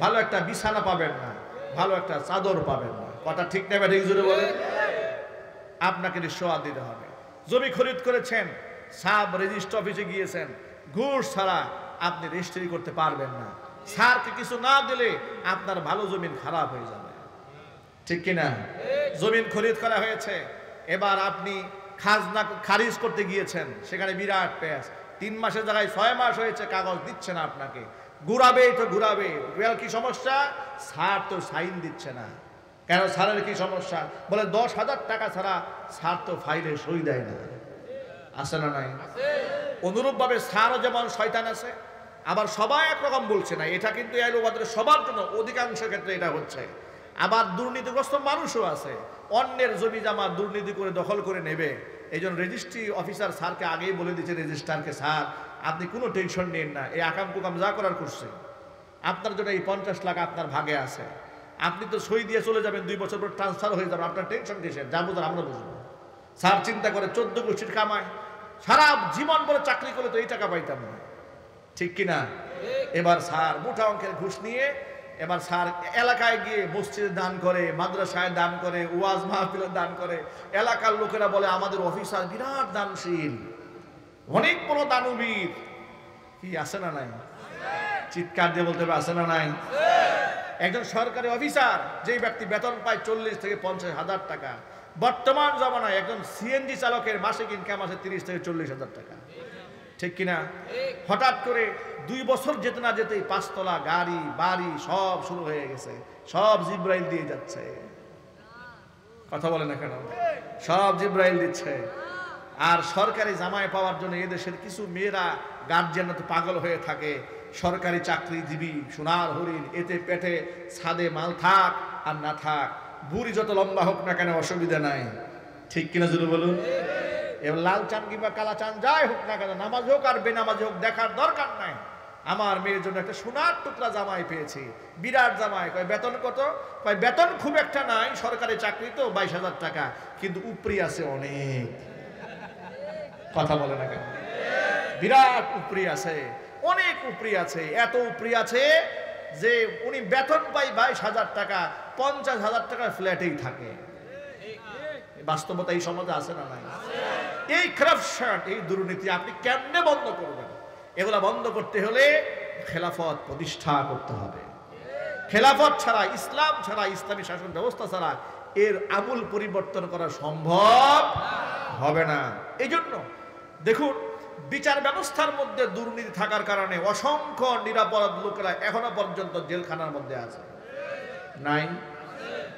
ভালো একটা বিছানা পাবেন না, ভালো একটা চাদর পাবেন না। কথা ঠিক নেবে ঠিক জোরে বলেন। আপনাকে রিশওয়াত দিতে হবে। জমি খরিদ করেছেন, সাব রেজিস্ট্রি অফিসে গিয়েছেন, ঘুষ ছাড়া আপনি রেজিস্ট্রি করতে পারবেন না। স্যারকে কিছু না দিলে আপনার ভালো জমিন খারাপ হয়ে যাবে, ঠিক কিনা? জমিন খরিদ করা হয়েছে, এবার আপনি খাজনা খারিজ করতে গিয়েছেন, সেখানে বিরাট পেশ, 3 মাসের জায়গায় 6 মাস হয়েছে, কাগজ দিচ্ছে না আপনাকে। ঘুরাবেই তো ঘুরাবে। কি সমস্যা? স্যার তো সাইন দিচ্ছে না। কেন? স্যারের কি সমস্যা? বলে 10,000 টাকা ছাড়া স্যার তো ফাইলে সই দেয় না। আছে না নাই? অনুরূপভাবে স্যারও যেমন শয়তান আছে, আবার সবাই একরকম বলছে না, এটা কিন্তু সবার জন্য অধিকাংশ ক্ষেত্রে এটা হচ্ছে। আবার দুর্নীতিগ্রস্ত মানুষও আছে, অন্যের জমি জামা দুর্নীতি করে দখল করে নেবে। এই জন্য রেজিস্ট্রি অফিসার স্যারকে আগেই বলে দিচ্ছে, রেজিস্ট্রারকে, স্যার আপনি কোনো টেনশন নিন না, এই আকাম কুকাম যা করার করছে, আপনার জন্য এই 50 লাখ আপনার ভাগে আছে, আপনি তো সই দিয়ে চলে যাবেন, 2 বছর পর ট্রান্সফার হয়ে যাবে, আপনার টেনশন কিসের, যা বোঝার আমরা বুঝবো। স্যার চিন্তা করে 14 গোষ্ঠীর কামায়, সারা জীবন পরে চাকরি করলে তো এই টাকা পাইতাম না, ঠিক কিনা? এবার স্যার মোটা অঙ্কের ঘুষ নিয়ে এবার স্যার এলাকায় গিয়ে মসজিদে দান করে, মাদ্রাসায় দান করে, ওয়াজ মাহফিলে দান করে। এলাকার লোকেরা বলে আমাদের অফিসার বিরাট দানশীল, অনেক বড় দানবীর। কি আছে না নাই? চিৎকার দিয়ে বলতে হবে, আছে না নাই? একজন সরকারি অফিসার, যেই ব্যক্তি বেতন পায় 40 থেকে 50,000 টাকা, বর্তমান জমানায় একজন সিএনজি চালকের মাসিক ইনকাম আছে 30 থেকে 40,000 টাকা, ঠিক কিনা? হঠাৎ করে 2 বছর যেতে না যেতেই 5 তলা গাড়ি বাড়ি সব শুরু হয়ে গেছে, সব জিব্রাইল দিয়ে যাচ্ছে। কথা বলে না কেন? সব জিব্রাইল দিচ্ছে। আর সরকারি জামাই পাওয়ার জন্য এদেশের কিছু মেয়েরা গার্জিয়ানরা তো পাগল হয়ে থাকে, সরকারি চাকরিজীবী সোনার হরিণ, এতে পেটে ছাদে মাল থাক আর না থাক, বুড়ি যত লম্বা হোক না কেন অসুবিধা নাই, ঠিক কিনা জুড়ে বলুন? এবার লাল চান কিংবা কালা চান যাই হোক না কেন, নামাজ হোক আর বেনামাজ হোক, দেখার দরকার নাই। আমার মেয়ের জন্য একটা সোনার টুকরা জামাই পেয়েছি, বিরাট জামাই। কয় বেতন কত? কয় বেতন খুব একটা নাই, সরকারি চাকরি তো 22,000 টাকা, কিন্তু উপরি আছে অনেক। কথা বলে না কেন? বিরাট উপরি আছে, অনেক উপরি আছে, এত উপরি আছে যে উনি বেতন পায় 22,000 টাকা, 50,000 টাকার ফ্ল্যাটেই থাকে। বাস্তবতা এই সমাজে আছে না নাই? এই করাপশন, এই দুর্নীতি আপনি কেমনে বন্ধ করবেন? এগুলা বন্ধ করতে হলে খেলাফত প্রতিষ্ঠা করতে হবে। খেলাফত ছাড়া, ইসলাম ছাড়া, ইসলামী শাসন ব্যবস্থা ছাড়া এর আমূল পরিবর্তন করা সম্ভব হবে না। এই জন্য দেখুন, বিচার ব্যবস্থার মধ্যে দুর্নীতি থাকার কারণে অসংখ্য নিরাপরাধ লোকেরা এখনো পর্যন্ত জেলখানার মধ্যে আছে। নাই?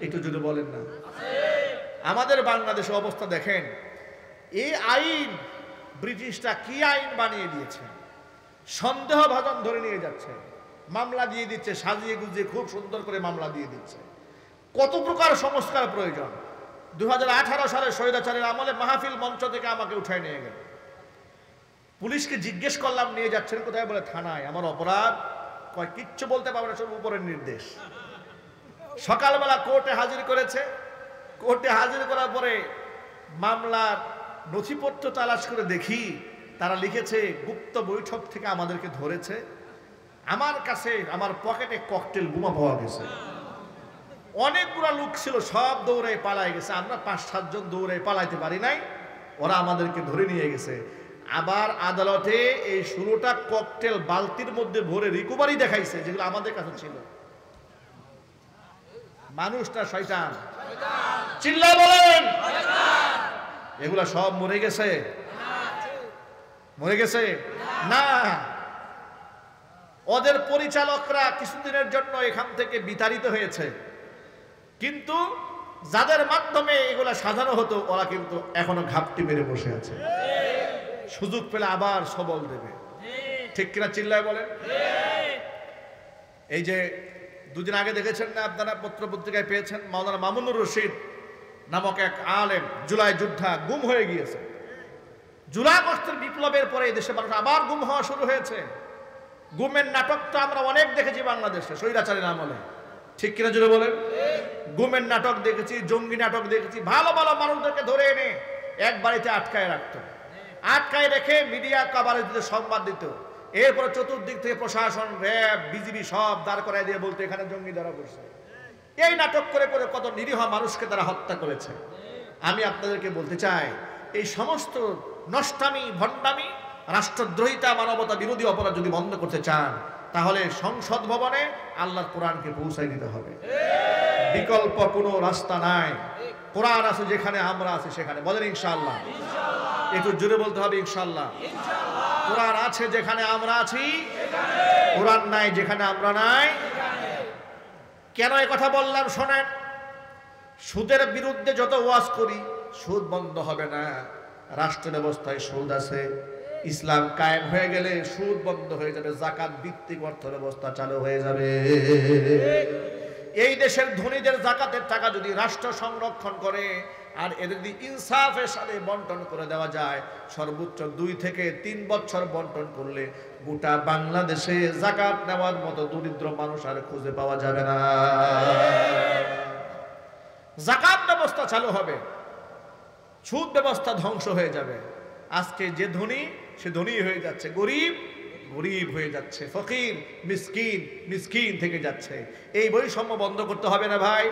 একটু যদি বলেন না। আমাদের বাংলাদেশের অবস্থা দেখেন, এই আইন ব্রিটিশরা কি আইন বানিয়ে দিয়েছে, সন্দেহভাজন ধরে নিয়ে যাচ্ছে, মামলা দিয়ে দিচ্ছে, সাজিয়ে গুজিয়ে খুব সুন্দর করে মামলা দিয়ে দিচ্ছে। কত প্রকার সংস্কার প্রয়োজন। 2018 সালে স্বৈরাচারের আমলে মাহফিল মঞ্চ থেকে আমাকে উঠায় নিয়ে গেল, পুলিশকে জিজ্ঞেস করলাম নিয়ে যাচ্ছেন কোথায়? বলে থানায়। আমার অপরাধ? কয় কিচ্ছু বলতে পারবে না, সব উপরের নির্দেশ। সকালবেলা কোর্টে হাজির করেছে, কোর্টে হাজির করার পরে মামলার নথিপত্র তালাশ করে দেখি তারা লিখেছে গুপ্ত বৈঠক থেকে আমাদেরকে ধরেছে। আমার কাছে আমার পকেটে ককটেল বোমা পাওয়া গেছে, অনেকগুলো লোক ছিল, সব দৌড়ে পালাই গেছে। আমরা 5-7 জন দৌড়ে পালাইতে পারি নাই, ওরা আমাদেরকে ধরে নিয়ে গেছে। আবার আদালতে এই 16টা ককটেল বালতির মধ্যে ভরে রিকভারি দেখাইছে, যেগুলো আমাদের কাছে ছিল। মানুষটা শয়তান, চিল্লায় বলেন। এগুলা সব মরে গেছে? মরে গেছে না। ওদের পরিচালকরা কিছুদিনের জন্য এখান থেকে বিতাড়িত হয়েছে, কিন্তু যাদের মাধ্যমে এগুলা সাজানো হতো ওরা কিন্তু এখনো ঘাপটি মেরে বসে আছে, সুযোগ পেলে আবার সবল দেবে, ঠিক কিনা? চিল্লায় বলেন। এই যে 2 দিন আগে দেখেছেন না আপনারা, পত্র পত্রিকায় পেয়েছেন, মাওলানা মামুনুর রশিদ নামক এক আলেম জুলাই যোদ্ধা গুম হয়ে গিয়েছে। জুলাই আগস্টের বিপ্লবের পরে দেশে মানুষ আবার গুম হওয়া শুরু হয়েছে। গুমের নাটক তো আমরা অনেক দেখেছি বাংলাদেশে স্বৈরাচারের আমলে, ঠিক কিনা জুড়ে বলেন? গুমের নাটক দেখেছি, জঙ্গি নাটক দেখেছি। ভালো ভালো মানুষদেরকে ধরে এনে এক বাড়িতে আটকায় রাখতো, আটকায় রেখে মিডিয়া কভারেজ দিতে, সংবাদ দিত, এরপর চতুর্দিক থেকে প্রশাসন, র্যাব, বিজিবি সব দাঁড় করায় দিয়ে বলতে এখানে জঙ্গি ধরা পড়ছে। এই নাটক করে করে কত নিরীহ মানুষকে তারা হত্যা করেছে। আমি আপনাদেরকে বলতে চাই, এই সমস্ত নষ্টামি, ভণ্ডামি, রাষ্ট্রদ্রোহিতা, মানবতা বিরোধী অপরাধ যদি বন্ধ করতে চান, তাহলে সংসদ ভবনে আল্লাহর কোরআনকে পৌঁছাই দিতে হবে। বিকল্প কোনো রাস্তা নাই। কোরআন আছে যেখানে, আমরা আছি সেখানে। বলেন ইনশাআল্লাহ। একটু জোরে বলতে হবে ইনশাআল্লাহ। কোরআন আছে যেখানে আমরা আছি, কোরআন নাই যেখানে আমরা নাই। কেন এই কথা বললাম শোনেন। সুদের বিরুদ্ধে যত ওয়াজ করি, সুদ বন্ধ হবে না। রাষ্ট্র ব্যবস্থায় সুদ আছে, ইসলাম কায়েম হয়ে গেলে সুদ বন্ধ হয়ে যাবে, যাকাত ভিত্তিক অর্থ ব্যবস্থা চালু হয়ে যাবে। এই দেশের ধনীদের যাকাতের টাকা যদি রাষ্ট্র সংরক্ষণ করে আর এদের যদি ইনসাফের সাথে বন্টন করে দেওয়া যায়, সর্বোচ্চ 2 থেকে 3 বছর বন্টন করলে গোটা বাংলাদেশে যাকাত নেওয়ার মতো দরিদ্র মানুষ আর খুঁজে পাওয়া যাবে না। যাকাত ব্যবস্থা চালু হবে, সুদ ব্যবস্থা ধ্বংস হয়ে যাবে। আজকে যে ধনী সে ধনী হয়ে যাচ্ছে, গরিব গরিব হয়ে যাচ্ছে, ফকির মিসকিন মিসকিন থেকে যাচ্ছে। এই বৈষম্য বন্ধ করতে হবে না ভাই।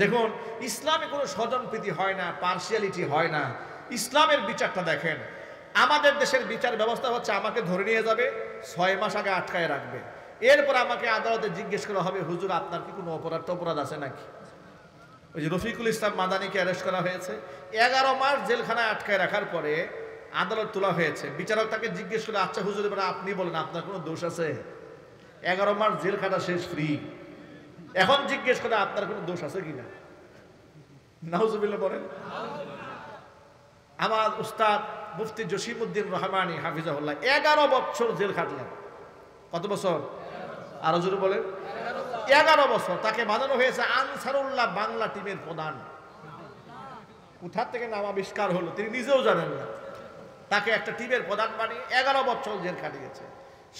দেখুন, ইসলামে কোনো স্বজনপ্রীতি হয় না, পার্সিয়ালিটি হয় না। ইসলামের বিচারটা দেখেন। আমাদের দেশের বিচার ব্যবস্থা হচ্ছে, আমাকে ধরে নিয়ে যাবে, 6 মাস আগে আটকায় রাখবে, এরপর আমাকে আদালতে জিজ্ঞেস করা হবে, হুজুর আপনার কি কোনো অপরাধ আছে নাকি? ওই যে রফিকুল ইসলাম মাদানিকে অ্যারেস্ট করা হয়েছে, 11 মাস জেলখানায় আটকায় রাখার পরে আদালত তোলা হয়েছে। বিচারক তাকে জিজ্ঞেস করে, আচ্ছা হুজুর এবার আপনি বলেন আপনার কোনো দোষ আছে? 11 মাস জেল খাটা শেষ, ফ্রি। এখন জিজ্ঞেস করে আপনার কোনো দোষ আছে কিনা? নাউজুবিল্লাহ বলেন। আমার উস্তাদ মুফতি জসিমউদ্দিন রহমানী হাফিজাহুল্লাহ 11 বছর জেল খাটলেন। কত বছর? আরো জোরে বলেন। 11 বছর। তাকে বানানো হয়েছে আনসারুল্লাহ বাংলা টিমের প্রধান। কোথা থেকে নাম আবিষ্কার হলো তিনি নিজেও জানেন না। তাকে একটা টিমের প্রধান বানিয়ে 11 বছর জেল কাটিয়েছে।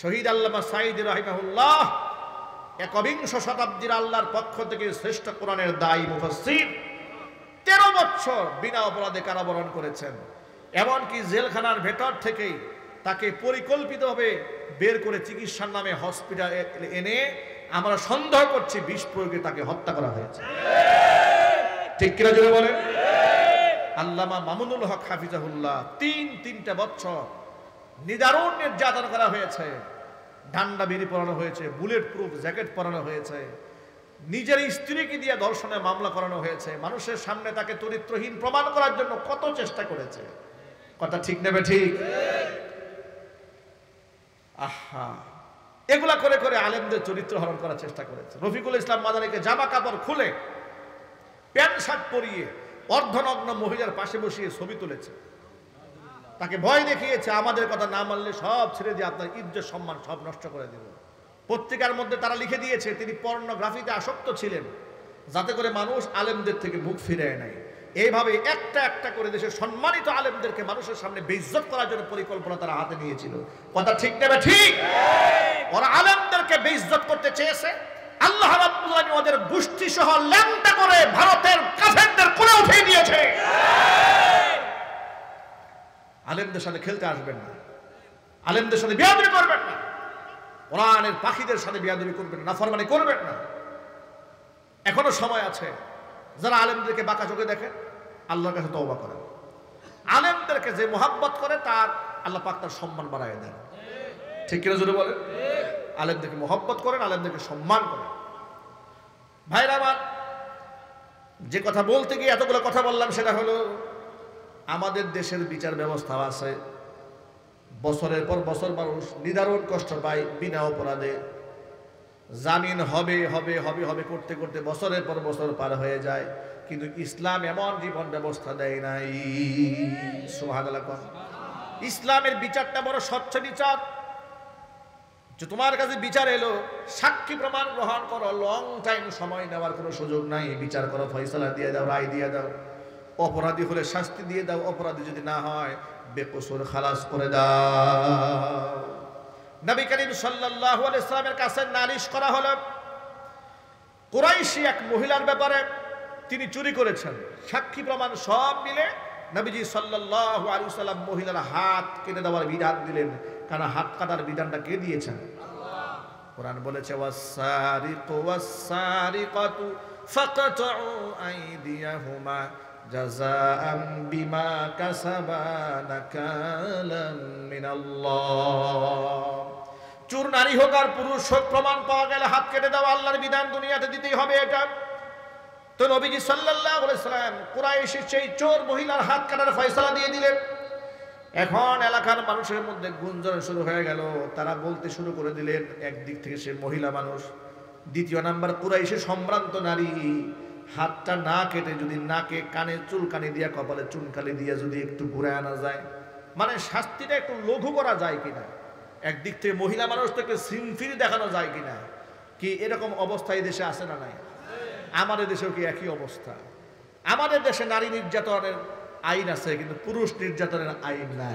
শহীদ আল্লামা সাঈদী রাহিমাহুল্লাহ একবিংশ শতাব্দীর আল্লাহর পক্ষ থেকে শ্রেষ্ঠ কোরআনের দায়ী মুফাসসির 13 বছর বিনা অপরাধে কারাবরণ করেছেন। এমনকি জেলখানার ভেতর থেকেই তাকে পরিকল্পিতভাবে বের করে চিকিৎসার নামে হসপিটালে এনে আমরা সন্দেহ করছি বিষ প্রয়োগে তাকে হত্যা করা হয়েছে। ঠিক কিনা জোরে বলে? আল্লামা মামুনুল হক হাফিজাহুল্লাহ 3 বছর নিদারুণ নির্যাতন করা হয়েছে। ডান্ডা বিড়ি পরানো হয়েছে, বুলেট প্রুফ জ্যাকেট পরানো হয়েছে, নিজের স্ত্রীকে দিয়ে ধর্ষণের মামলা করানো হয়েছে। মানুষের সামনে তাকে চরিত্রহীন প্রমাণ করার জন্য কত চেষ্টা করেছে। কথা ঠিক নেবে? ঠিক। আহা, এগুলা করে করে আলেমদের চরিত্র হরণ করার চেষ্টা করেছে। রফিকুল ইসলাম মাদানিকে জামা কাপড় খুলে প্যান্ট শার্ট পরিয়ে অর্ধনগ্ন মহিলার পাশে বসিয়ে ছবি তুলেছে। তাকে ভয় দেখিয়েছে, আমাদের কথা না মানলে সব ছেড়ে দিয়ে আপনার ইজ্জত সম্মান সব নষ্ট করে দেব। পত্রিকার মধ্যে তারা লিখে দিয়েছে তিনি পর্নোগ্রাফিতে আসক্ত ছিলেন, যাতে করে মানুষ আলেমদের থেকে মুখ ফিরিয়ে নেয়। এইভাবে একটা একটা করে দেশের সম্মানিত আলেমদেরকে মানুষের সামনে বেইজ্জত করার জন্য পরিকল্পনা তারা হাতে নিয়েছিল। কথা ঠিক নেবে? ঠিক। ওরা আলেমদেরকে বেইজ্জত করতে চেয়েছে। আল্লাহ রাব্বুল আলামিন ওদের গোষ্ঠী সহ ল্যাংটা করে ভারতের কাফেরদের কোলে উঠিয়ে দিয়েছে। আলেমদের সাথে খেলতে আসবেন না, আলেমদের সাথে বেয়াদবি করবেন না, কোরআনের পাখিদের সাথে বেয়াদবি করবেন না, নাফরমানি করবেন না। এখনো সময় আছে। যারা আলেমদেরকে বাঁকা চোখে দেখেন, আল্লাহর কাছে তওবা করেন। আলেমদেরকে যে মোহাব্বত করে তার আল্লাহ পাক তার সম্মান বাড়ায় দেন। ঠিক কিনা জোরে বলেন? আলেমদেরকে মোহাব্বত করেন, আলেমদেরকে সম্মান করেন। ভাইরা আমার, যে কথা বলতে গিয়ে এতগুলো কথা বললাম সেটা হলো আমাদের দেশের বিচার ব্যবস্থা আছে। বছরের পর বছর মানুষ নিদারুণ কষ্ট পায় বিনা অপরাধে। জামিন হবে হবে হবে হবে করতে করতে বছরের পর বছর পার হয়ে যায়, কিন্তু ইসলাম এমন জীবন ব্যবস্থা দেয় নাই। সুবহানাল্লাহ। ইসলামের বিচারটা বড় স্বচ্ছ বিচার। যে তোমার কাছে বিচার এলো, সাক্ষী প্রমাণ গ্রহণ করো, লং টাইম সময় নেওয়ার কোনো সুযোগ নাই। বিচার করো, ফয়সালা দিয়ে দাও, রায় দিয়ে দাও। অপরাধী হলে শাস্তি দিয়ে দাও, অপরাধী যদি না হয় বেকসুর খালাস করে দাও। নবী করিম সাল্লাল্লাহু আলাইহি সাল্লামের কাছে নালিশ করা হলো কুরাইশি এক মহিলার ব্যাপারে। তিনি চুরি করেছেন, সাক্ষী প্রমাণ সব মিলে নবীজি সাল্লাল্লাহু আলাইহি সাল্লাম মহিলার হাত কেটে দেওয়ার বিধান দিলেন। কারণ হাত কাটার বিধানটা কে দিয়েছেন? কোরআন বলেছে ওয়াস-সারিকু ওয়াস-সারিকাতু ফাকতাউ আইদিয়াহুমা জাযাআম বিমা কাসাবা নাকালাম মিনাল্লাহ। চোর নারী হোক আর পুরুষ হোক, প্রমাণ পাওয়া গেলে হাত কেটে দাও, আল্লাহর বিধান দুনিয়াতে দিতেই হবে এটা। তো নবীজি সাল্লাল্লাহু আলাইহি সাল্লাম কুরাইশের সেই চোর মহিলার হাত কাটার ফয়সালা দিয়ে দিলেন। এখন এলাকার মানুষের মধ্যে গুঞ্জন শুরু হয়ে গেল, তারা বলতে শুরু করে দিলেন, একদিক থেকে সে মহিলা মানুষ, দ্বিতীয় নাম্বার কুরাইশের সম্ভ্রান্ত নারী, হাতটা না কেটে যদি নাকে কানে চুলকানি দিয়া কপালে চুনকালি দিয়া যদি একটু ঘুরে আনা যায়, মানে শাস্তিটা একটু লঘু করা যায় কিনা, একদিক থেকে মহিলা মানুষটাকে সিনফির দেখানো যায় কিনা, কি এরকম অবস্থা এই দেশে আছে না নাই? আমাদের দেশেও কি একই অবস্থা? আমাদের দেশে নারী নির্যাতনের আইন আছে কিন্তু পুরুষ নির্যাতনের আইন নাই।